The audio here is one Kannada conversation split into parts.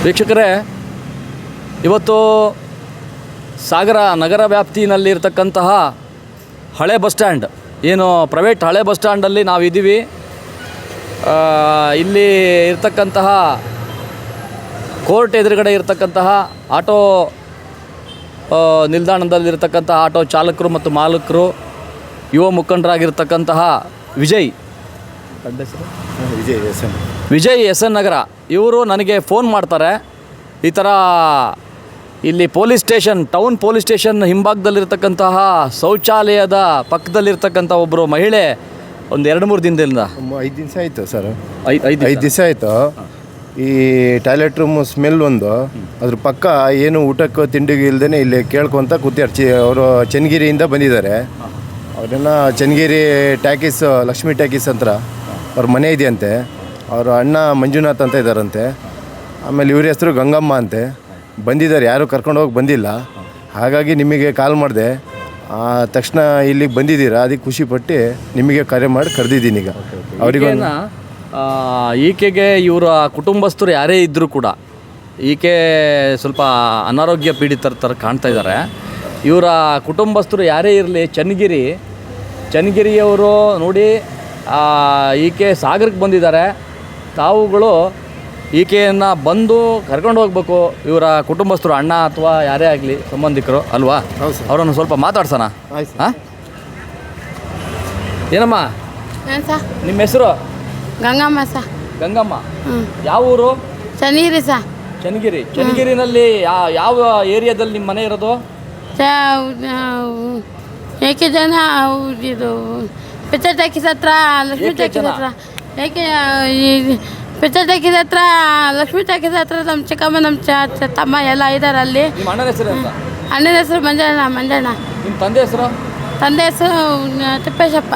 ವೀಕ್ಷಕರೇ, ಇವತ್ತು ಸಾಗರ ನಗರ ವ್ಯಾಪ್ತಿನಲ್ಲಿರ್ತಕ್ಕಂತಹ ಹಳೆ ಬಸ್ ಸ್ಟ್ಯಾಂಡ್, ಏನು ಪ್ರೈವೇಟ್ ಹಳೆ ಬಸ್ ಸ್ಟ್ಯಾಂಡಲ್ಲಿ ನಾವಿದ್ದೀವಿ. ಇಲ್ಲಿ ಇರ್ತಕ್ಕಂತಹ ಕೋರ್ಟ್ ಎದುರುಗಡೆ ಇರ್ತಕ್ಕಂತಹ ಆಟೋ ನಿಲ್ದಾಣದಲ್ಲಿರ್ತಕ್ಕಂತಹ ಆಟೋ ಚಾಲಕರು ಮತ್ತು ಮಾಲಕರು, ಯುವ ಮುಖಂಡರಾಗಿರ್ತಕ್ಕಂತಹ ವಿಜಯ್ ಎಸ್ ಎನ್ ನಗರ ಇವರು ನನಗೆ ಫೋನ್ ಮಾಡ್ತಾರೆ. ಈ ಥರ ಇಲ್ಲಿ police station, town police station ಹಿಂಭಾಗದಲ್ಲಿರ್ತಕ್ಕಂತಹ ಶೌಚಾಲಯದ ಪಕ್ಕದಲ್ಲಿರ್ತಕ್ಕಂಥ ಒಬ್ಬರು ಮಹಿಳೆ ಒಂದು 2-3 ದಿನದಿಂದ 5 ದಿವಸ ಆಯಿತು ಸರ್. 5 ದಿವಸ ಆಯಿತು. ಈ ಟಾಯ್ಲೆಟ್ ರೂಮ್ ಸ್ಮೆಲ್ ಒಂದು, ಅದ್ರ ಪಕ್ಕ ಏನು ಊಟಕ್ಕೆ ತಿಂಡಿಗೆ ಇಲ್ಲದೇ ಇಲ್ಲಿ ಕೇಳ್ಕೊತ ಕೂತಿರ್ಚಿ. ಅವರು ಚನ್ನಗಿರಿಯಿಂದ ಬಂದಿದ್ದಾರೆ. ಅವರನ್ನು ಚನ್ನಗಿರಿ ಟ್ಯಾಕೀಸ್, ಲಕ್ಷ್ಮೀ ಟ್ಯಾಕೀಸ್ ಅಂತ ಅವ್ರ ಮನೆ ಇದೆಯಂತೆ. ಅವ್ರ ಅಣ್ಣ ಮಂಜುನಾಥ್ ಅಂತ ಇದ್ದಾರಂತೆ. ಆಮೇಲೆ ಇವ್ರ ಹೆಸರು ಗಂಗಮ್ಮ ಅಂತೆ. ಬಂದಿದ್ದಾರೆ, ಯಾರೂ ಕರ್ಕೊಂಡು ಹೋಗಿ ಬಂದಿಲ್ಲ. ಹಾಗಾಗಿ ನಿಮಗೆ ಕಾಲ್ ಮಾಡಿದೆ. ತಕ್ಷಣ ಇಲ್ಲಿಗೆ ಬಂದಿದ್ದೀರಾ, ಅದಕ್ಕೆ ಖುಷಿಪಟ್ಟು ನಿಮಗೆ ಕರೆ ಮಾಡಿ ಕರೆದಿದ್ದೀನಿ. ಈಗ ಅವರಿಗೆ ಈಕೆಗೆ ಇವರ ಕುಟುಂಬಸ್ಥರು ಯಾರೇ ಇದ್ದರೂ ಕೂಡ ಈಕೆ ಸ್ವಲ್ಪ ಅನಾರೋಗ್ಯ ಪೀಡಿತರ ಥರ ಕಾಣ್ತಾ ಇದ್ದಾರೆ. ಇವರ ಕುಟುಂಬಸ್ಥರು ಯಾರೇ ಇರಲಿ, ಚನ್ನಗಿರಿಯವರು ನೋಡಿ, ಈಕೆ ಸಾಗರಕ್ಕೆ ಬಂದಿದ್ದಾರೆ. ತಾವುಗಳು ಈಕೆಯನ್ನು ಬಂದು ಕರ್ಕೊಂಡು ಹೋಗ್ಬೇಕು. ಇವರ ಕುಟುಂಬಸ್ಥರು, ಅಣ್ಣ ಅಥವಾ ಯಾರೇ ಆಗಲಿ ಸಂಬಂಧಿಕರು ಅಲ್ವಾ, ಅವರನ್ನು ಸ್ವಲ್ಪ ಮಾತಾಡ್ಸೋಣ. ಹಾಂ, ಏನಮ್ಮ ನಿಮ್ಮ ಹೆಸರು? ಗಂಗಮ್ಮ ಸ. ಗಂಗಮ್ಮ, ಯಾವ ಊರು? ಚನ್ನಗಿರಿ ಸ. ಚನ್ನಗಿರಿನಲ್ಲಿ ಯಾವ ಏರಿಯಾದಲ್ಲಿ ನಿಮ್ಮ ಮನೆ ಇರೋದು? ಏಕೆ ಜನ ಇದು ಪಿಚ್ಚರ್ ಟಾಕೀಸ್ ಹತ್ರ, ಲಕ್ಷ್ಮೀ ಟಾಕೀಸ್ ಹತ್ರ. ಏಕೆ ಪಿಚ್ಚರ್ ಟಾಕೀಸ್ ಹತ್ರ, ಲಕ್ಷ್ಮೀ ಟಾಕೀಸ್ ಹತ್ರ ನಮ್ಮ ಚಿಕ್ಕಮ್ಮ, ನಮ್ಮ ತಮ್ಮ ಎಲ್ಲ ಇದ್ದಾರೆ ಅಲ್ಲಿ. ನಿಮ್ಮ ಅಣ್ಣನ ಹೆಸರು ಅಂತ? ಅಣ್ಣನ ಹೆಸರು ಮಂಜಣ್ಣ. ನಿಮ್ಮ ತಂದೆ ಹೆಸರು? ತಂದೆ ಹೆಸರು ತಿಪ್ಪೇಶಪ್ಪ.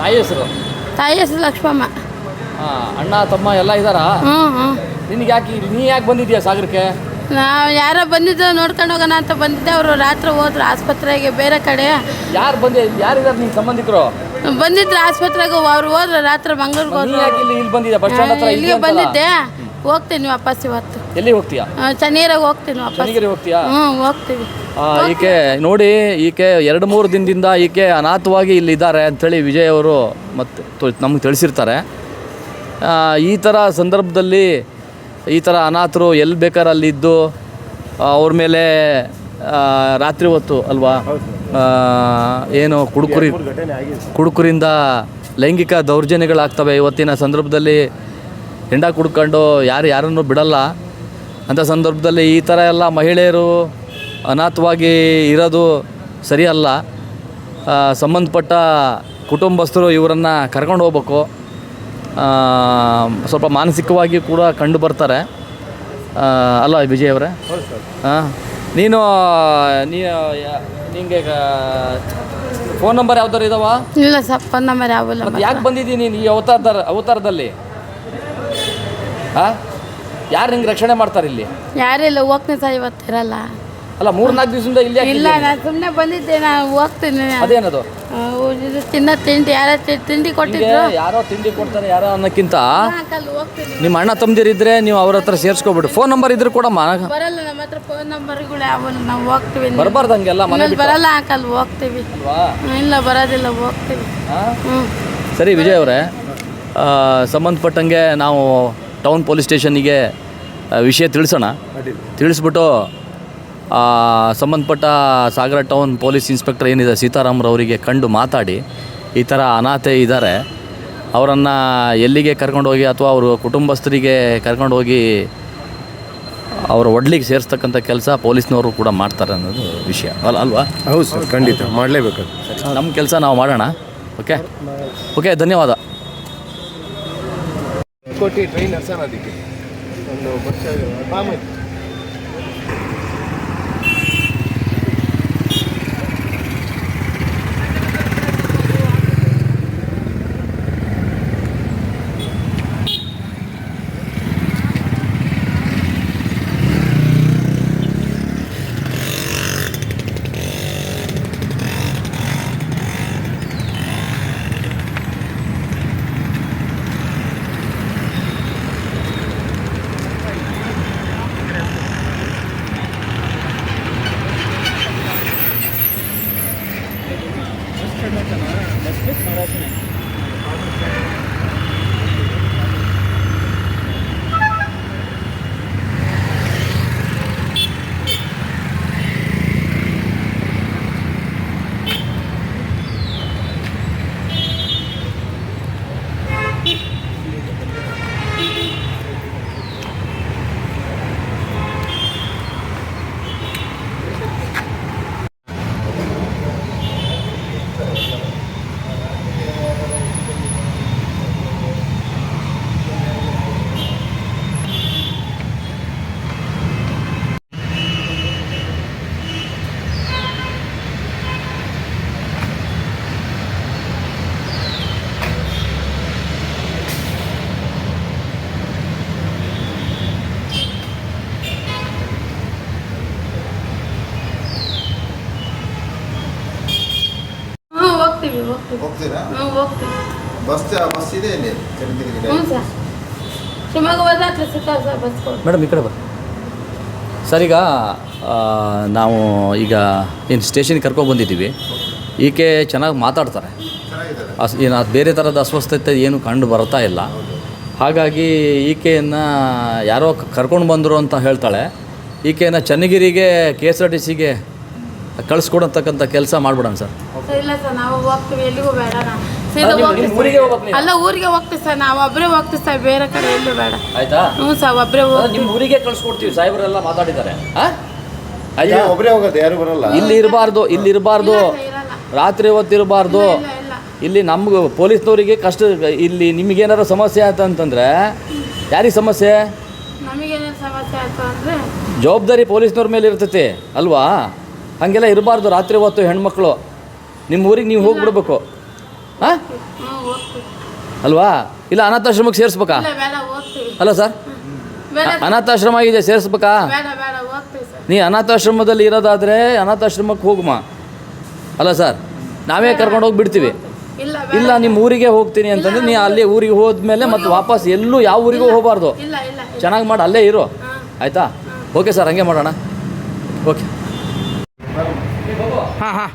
ತಾಯಿ ಹೆಸರು? ತಾಯಿ ಹೆಸರು ಲಕ್ಷ್ಮಮ್ಮ. ಅಣ್ಣ ತಮ್ಮ ಎಲ್ಲ ಇದ್ದಾರಾ? ನಿನಗೆ ನೀ ಯಾಕೆ ಬಂದಿದ್ಯಾ ಸಾಗರಕ್ಕೆ? ನಾವು ಯಾರೋ ಬಂದಿದ್ದು ನೋಡ್ಕೊಂಡು ಹೋಗೋಣ ಅಂತ ಬಂದಿದ್ದೆ. ಅವರು ರಾತ್ರಿ ಹೋದ್ರು ಆಸ್ಪತ್ರೆಗೆ, ಬೇರೆ ಕಡೆ. ಯಾರಿದ್ದಾರೆ ನಿಮ್ಮ ಸಂಬಂಧಿಕರು? ಬಂದಿದ್ರು ಆಸ್ಪತ್ರೆಗೆ. ಅವ್ರು ಹೋದ್ರು ರಾತ್ರಿ ಮಂಗಳೂರಿಗೆ ಹೋದ್ರು. ಇಲ್ಲಿ ಬಂದಿದ್ದೆ ಬಸ್ ಸ್ಟ್ಯಾಂಡ್ ಹತ್ರ. ಇಲ್ಲಿಗೆ ಬಂದಿದ್ದೆ. ಹೋಗ್ತೀನಿ ವಾಪಸ್ ಇವತ್ತು. ಎಲ್ಲಿ ಹೋಗ್ತೀಯಾ? ಚನ್ನಗಿರಿಗೆ ಹೋಗ್ತೀನಿ ವಾಪಸ್. ಚನ್ನಗಿರಿ ಹೋಗ್ತೀಯಾ? ಹೋಗ್ತೀವಿ. ಈಕೆ ನೋಡಿ, ಈಕೆ 2-3 ದಿನದಿಂದ ಈಕೆ ಅನಾಥವಾಗಿ ಇಲ್ಲಿದ್ದಾರೆ ಅಂಥೇಳಿ ವಿಜಯ್ ಅವರು ಮತ್ತು ನಮಗೆ ತಿಳಿಸಿರ್ತಾರೆ. ಈ ಥರ ಸಂದರ್ಭದಲ್ಲಿ ಈ ಥರ ಅನಾಥರು ಎಲ್ಲಿ ಬೇಕಾದ್ರೆ ಅಲ್ಲಿದ್ದು ಅವ್ರ ಮೇಲೆ ರಾತ್ರಿ ಹೊತ್ತು ಅಲ್ವಾ, ಏನು ಕುಡುಕರಿಂದ ಲೈಂಗಿಕ ದೌರ್ಜನ್ಯಗಳಾಗ್ತವೆ. ಇವತ್ತಿನ ಸಂದರ್ಭದಲ್ಲಿ ಹೆಂಡ ಕುಡ್ಕೊಂಡು ಯಾರನ್ನು ಬಿಡಲ್ಲ. ಅಂಥ ಸಂದರ್ಭದಲ್ಲಿ ಈ ಥರ ಎಲ್ಲ ಮಹಿಳೆಯರು ಅನಾಥವಾಗಿ ಇರೋದು ಸರಿಯಲ್ಲ. ಸಂಬಂಧಪಟ್ಟ ಕುಟುಂಬಸ್ಥರು ಇವರನ್ನು ಕರ್ಕೊಂಡು ಹೋಗ್ಬೇಕು. ಸ್ವಲ್ಪ ಮಾನಸಿಕವಾಗಿ ಕೂಡ ಕಂಡು ಬರ್ತಾರೆ ಅಲ್ಲ ವಿಜಯ್ ಅವರೇ? ಹಾಂ, ನಿಂಗೆ ಫೋನ್ ನಂಬರ್ ಯಾವ್ದಾರು ಇದಾವ? ಇಲ್ಲ ಸರ್, ಫೋನ್ ನಂಬರ್ ಯಾವಲ್ಲ. ಯಾಕೆ ಬಂದಿದ್ದೀನಿ ಈ ಅವತಾರದಲ್ಲಿ? ಹಾಂ, ಯಾರು ನಿಂಗೆ ರಕ್ಷಣೆ ಮಾಡ್ತಾರೆ ಇಲ್ಲಿ? ಯಾರಿಲ್ಲ, ಹೋಗ್ತೀನಿ ಸರ್, ಇವತ್ತಿರಲ್ಲ. ಅಲ್ಲ, 3-4 ದಿವಸದಿಂದ ಇಲ್ಲಿ ಇಲ್ಲ, ನಾನು ಸುಮ್ಮನೆ ಬಂದಿದ್ದೆ. ನಾನು ಹೋಗ್ತೀನಿ. ಅದೇನದು? ತಿಂಡಿ ಯಾರೋ ತಿಂಡಿ ಕೊಟ್ಟಿದ್ರು. ಯಾರೋ ತಿಂಡಿ ಕೊಡ್ತಾರೆ ಯಾರೋ ಅನ್ನೋಕ್ಕಿಂತ ಹೋಗ್ತೀನಿ. ನಿಮ್ಮ ಅಣ್ಣ ತಮ್ಮದಿರಿದ್ರೆ ನೀವು ಅವ್ರ ಹತ್ರ ಸೇರಿಸ್ಕೊಬಿಟ್ಟು. ಫೋನ್ ನಂಬರ್ ಇದ್ರೆ ಕೊಡಮ್ಮ. ಬರಲ್ಲ ನಮ್ಮ ಹತ್ರ ಫೋನ್ ನಂಬರ್ಗಳು ಯಾವಲ್ಲ. ನಾವು ಹೋಗ್ತೀವಿ. ಬರಬಾರ್ದು ಹಂಗೆಲ್ಲ, ಮನೆ ಬರಲ್ಲ ಅಂಕಲ್, ಹೋಗ್ತೀವಿ. ಇಲ್ಲ, ಬರೋದಿಲ್ಲ, ಹೋಗ್ತೀವಿ. ಸರಿ ವಿಜಯ್ ಅವರೇ, ಸಂಬಂಧಪಟ್ಟಂಗೆ ನಾವು ಟೌನ್ ಪೊಲೀಸ್ ಸ್ಟೇಷನ್ನಿಗೆ ವಿಷಯ ತಿಳಿಸೋಣ. ತಿಳಿಸ್ಬಿಟ್ಟು ಸಂಬಂಧಪಟ್ಟ ಸಾಗರ ಟೌನ್ ಪೊಲೀಸ್ ಇನ್ಸ್ಪೆಕ್ಟರ್ ಏನಿದೆ ಸೀತಾರಾಮ್ರವರಿಗೆ ಕಂಡು ಮಾತಾಡಿ, ಈ ಥರ ಅನಾಥೆ ಇದ್ದಾರೆ, ಅವರನ್ನು ಎಲ್ಲಿಗೆ ಕರ್ಕೊಂಡೋಗಿ ಅಥವಾ ಅವರು ಕುಟುಂಬಸ್ಥರಿಗೆ ಕರ್ಕೊಂಡೋಗಿ ಅವರ ಒಡ್ಲಿಗೆ ಸೇರಿಸ್ತಕ್ಕಂಥ ಕೆಲಸ ಪೊಲೀಸ್ನವರು ಕೂಡ ಮಾಡ್ತಾರೆ ಅನ್ನೋದು ವಿಷಯ ಅಲ್ವಾ? ಹೌದು ಸರ್, ಖಂಡಿತ ಮಾಡಲೇಬೇಕು. ನಮ್ಮ ಕೆಲಸ ನಾವು ಮಾಡೋಣ. ಓಕೆ, ಧನ್ಯವಾದ. ಕೋಟಿ ಟ್ರೈನ್ ಹರ್ಸೋಣ, ಅದಕ್ಕೆ ಒಂದು ವರ್ಷ ಹೋಗ್ತೀವಿ. ಹೋಗ್ತೀರಾ? ಹ್ಞೂ ಹೋಗ್ತೀವಿ. ಬಸ್ ಇದೆ ಇಲ್ಲಿ ಚನ್ನಗಿರಿಗೆ? ಹ್ಞೂ ಸರ್, ಶಿವಮೊಗ್ಗ ಹೋದ್ರೆ ಹತ್ರ ಸಿಗ್ತಾವೆ ಸರ್ ಬಸ್ಗಳು. ಮೇಡಮ್ ಈ ಕಡೆ ಬರ್ರಿ ಸರ್. ಈಗ ನಾವು ಈಗ ಇನ್ನು ಸ್ಟೇಷನ್ಗೆ ಕರ್ಕೊಬಂದಿದ್ದೀವಿ. ಈಕೆ ಚೆನ್ನಾಗಿ ಮಾತಾಡ್ತಾರೆ. ಚೆನ್ನಾಗಿದ್ದಾರೆ. ಏನು ಬೇರೆ ಥರದ ಅಸ್ವಸ್ಥತೆ ಏನು ಕಂಡು ಬರ್ತಾ ಇಲ್ಲ. ಹಾಗಾಗಿ ಈಕೆಯನ್ನು ಯಾರೋ ಕರ್ಕೊಂಡು ಬಂದರು ಅಂತ ಹೇಳ್ತಾಳೆ. ಈಕೆಯನ್ನು ಚನ್ನಗಿರಿಗೆ KSRTCಗೆ ಕಳಿಸ್ಕೊಡತಕ್ಕಂಥ ಕೆಲಸ ಮಾಡ್ಬಿಡೋಣ ಸರ್. ಸರ್ ಇಲ್ಲ ಸರ್, ನಾವು ಹೋಗ್ತೀವಿ, ಎಲ್ಲಿಗೂ ಬೇಡ. ನಾವು ಸೀದಾ ನಿಮ್ಮ ಹೋಗ್ತೀವಿ ಊರಿಗೆ ಹೋಗ್ಬೇಕು ನೀವು? ಅಲ್ಲ, ಊರಿಗೆ ಹೋಗ್ತೀವಿ ಸರ್, ನಾವು ಒಬ್ಬರೇ ಹೋಗ್ತೀವಿ ಸರ್, ಬೇರೆ ಕಡೆ ಎಲ್ಲೂ ಬೇಡ. ಆಯಿತಾ? ಹ್ಞೂ ಸರ್, ಒಬ್ಬರೇ ಹೋಗ್ತೀವಿ. ನಿಮ್ಮ ಊರಿಗೆ ಕಳಿಸ್ಕೊಡ್ತೀವಿ. ಸಾಹೇಬರೆಲ್ಲ ಮಾತಾಡಿದ್ದಾರೆ. ಹಾಂ ಈಗ ಆಯ್ತಾ? ಒಬ್ಬರೇ ಹೋಗೋದು, ಯಾರು ಬರಲ್ಲ. ಇಲ್ಲಿ ಇರಬಾರ್ದು, ಇರಲ್ಲ. ರಾತ್ರಿ ಹೊತ್ತಿರಬಾರ್ದು. ಇಲ್ಲ. ಇಲ್ಲಿ ನಮ್ಗೆ ಪೊಲೀಸ್ನವರಿಗೆ ಕಷ್ಟ. ಇಲ್ಲಿ ನಿಮಗೇನಾರು ಸಮಸ್ಯೆ ಆಯ್ತು ಅಂತಂದರೆ ಯಾರಿಗೆ ಸಮಸ್ಯೆ? ನಮಗೇನೇನು ಸಮಸ್ಯೆ ಆಯ್ತು ಅಂದರೆ ಜವಾಬ್ದಾರಿ ಪೊಲೀಸ್ನವ್ರ ಮೇಲೆ ಇರ್ತೈತಿ ಅಲ್ವಾ? ಹಾಗೆಲ್ಲ ಇರಬಾರ್ದು. ರಾತ್ರಿ ಹೊತ್ತು ಹೆಣ್ಮಕ್ಳು ನಿಮ್ಮ ಊರಿಗೆ ನೀವು ಹೋಗ್ಬಿಡ್ಬೇಕು. ಹಾಂ ಹ್ಞೂ ಹೋಗ್ತೀವಿ. ಅಲ್ವಾ? ಇಲ್ಲ ಅನಾಥಾಶ್ರಮಕ್ಕೆ ಸೇರಿಸ್ಬೇಕಾ? ಇಲ್ಲ ಬೇಡ, ಹೋಗ್ತೀವಿ. ಅಲ್ಲ ಸರ್, ಬೇಡ ಅನಾಥಾಶ್ರಮ ಇದೆ, ಸೇರಿಸ್ಬೇಕಾ? ಬೇಡ ಹೋಗ್ತೀವಿ ಸರ್. ನೀ ಅನಾಥಾಶ್ರಮದಲ್ಲಿ ಇರೋದಾದರೆ ಅನಾಥಾಶ್ರಮಕ್ಕೆ ಹೋಗುಮ. ಅಲ್ಲ ಸರ್, ನಾವೇ ಕರ್ಕೊಂಡು ಹೋಗಿ ಬಿಡ್ತೀವಿ. ಇಲ್ಲ ಇಲ್ಲ ನಿಮ್ಮ ಊರಿಗೆ ಹೋಗ್ತೀನಿ ಅಂತಂದ್ರೆ ನೀ ಅಲ್ಲಿ ಊರಿಗೆ ಹೋದ್ಮೇಲೆ ಮತ್ತೆ ವಾಪಸ್ ಎಲ್ಲೂ ಯಾವ ಊರಿಗೂ ಹೋಗಬಾರ್ದು. ಇಲ್ಲ. ಚೆನ್ನಾಗಿ ಮಾಡಿ ಅಲ್ಲೇ ಇರು. ಆಯಿತಾ? ಓಕೆ ಸರ್, ಹಂಗೆ ಮಾಡೋಣ. ಓಕೆ. ಹಾಂ ಹಾಂ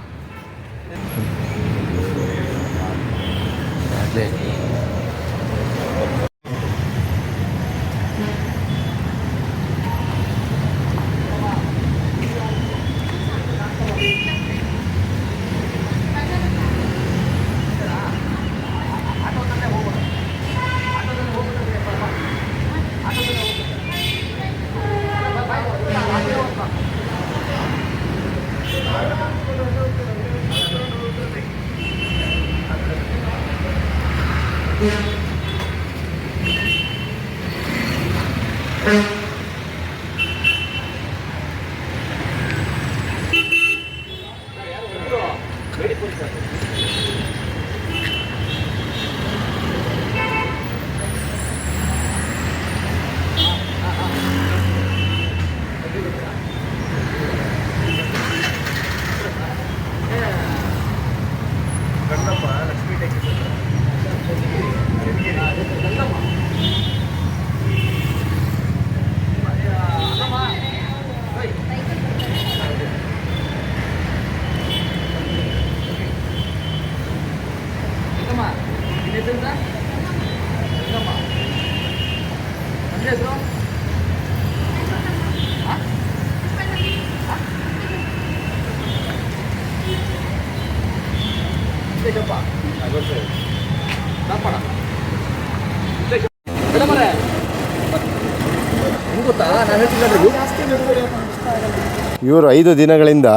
ಇವರು 5 ದಿನಗಳಿಂದ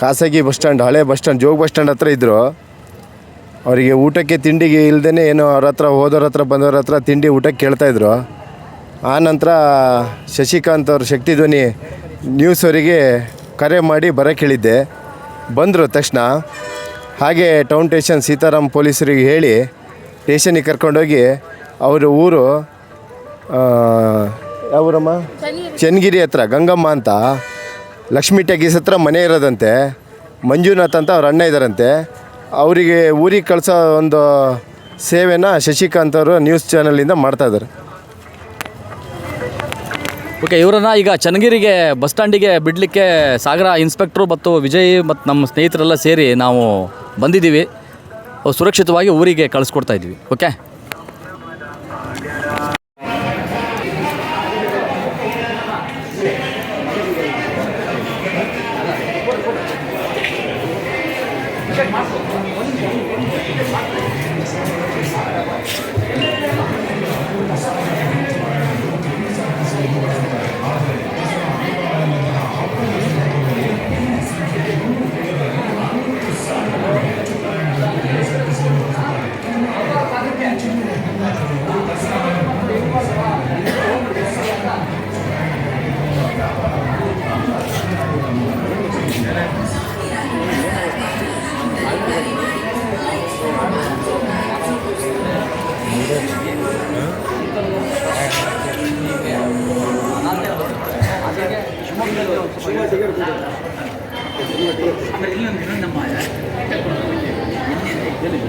ಖಾಸಗಿ ಬಸ್ ಸ್ಟ್ಯಾಂಡ್, ಹಳೆ bus stand, Jog bus stand ಹತ್ರ ಇದ್ದರು. ಅವರಿಗೆ ಊಟಕ್ಕೆ ತಿಂಡಿಗೆ ಇಲ್ಲದೇ ಏನೋ ಅವ್ರ ಹತ್ರ ಹೋದವ್ರ ಹತ್ರ ಬಂದವ್ರ ಹತ್ರ ತಿಂಡಿ ಊಟಕ್ಕೆ ಕೇಳ್ತಾಯಿದ್ರು. ಆ ನಂತರ ಶಶಿಕಾಂತ್ ಅವ್ರ ಶಕ್ತಿಧ್ವನಿ ನ್ಯೂಸ್ ಅವರಿಗೆ ಕರೆ ಮಾಡಿ ಬರೋಕ್ಕೆ ಹೇಳಿದ್ದೆ. ಬಂದರು ತಕ್ಷಣ. ಹಾಗೆ ಟೌನ್ ಸ್ಟೇಷನ್ ಸೀತಾರಾಮ್ ಪೊಲೀಸರಿಗೆ ಹೇಳಿ ಸ್ಟೇಷನಿಗೆ ಕರ್ಕೊಂಡೋಗಿ ಅವ್ರ ಊರು ಯಾವೂರಮ್ಮ? ಚನ್ನಗಿರಿ ಹತ್ರ ಗಂಗಮ್ಮ ಅಂತ ಲಕ್ಷ್ಮೀ ಟ್ಯಾಕೀಸ್ ಹತ್ರ ಮನೆ ಇರೋದಂತೆ. ಮಂಜುನಾಥ್ ಅಂತ ಅವ್ರ ಅಣ್ಣ ಇದ್ದಾರಂತೆ. ಅವರಿಗೆ ಊರಿಗೆ ಕಳಿಸೋ ಒಂದು ಸೇವೆನ ಶಶಿಕಾಂತ್ ಅವರು ನ್ಯೂಸ್ ಚಾನಲಿಂದ ಮಾಡ್ತಾಯಿದ್ದಾರೆ. ಓಕೆ, ಇವರನ್ನು ಈಗ ಚನ್ನಗಿರಿಗೆ ಬಸ್ ಸ್ಟ್ಯಾಂಡಿಗೆ ಬಿಡಲಿಕ್ಕೆ ಸಾಗರ ಇನ್ಸ್ಪೆಕ್ಟ್ರು ಮತ್ತು ವಿಜಯ್ ಮತ್ತು ನಮ್ಮ ಸ್ನೇಹಿತರೆಲ್ಲ ಸೇರಿ ನಾವು ಬಂದಿದ್ದೀವಿ. ಸುರಕ್ಷಿತವಾಗಿ ಊರಿಗೆ ಕಳಿಸ್ಕೊಡ್ತಾ ಇದ್ದೀವಿ. ಓಕೆ. ಎಲ್ಲಿ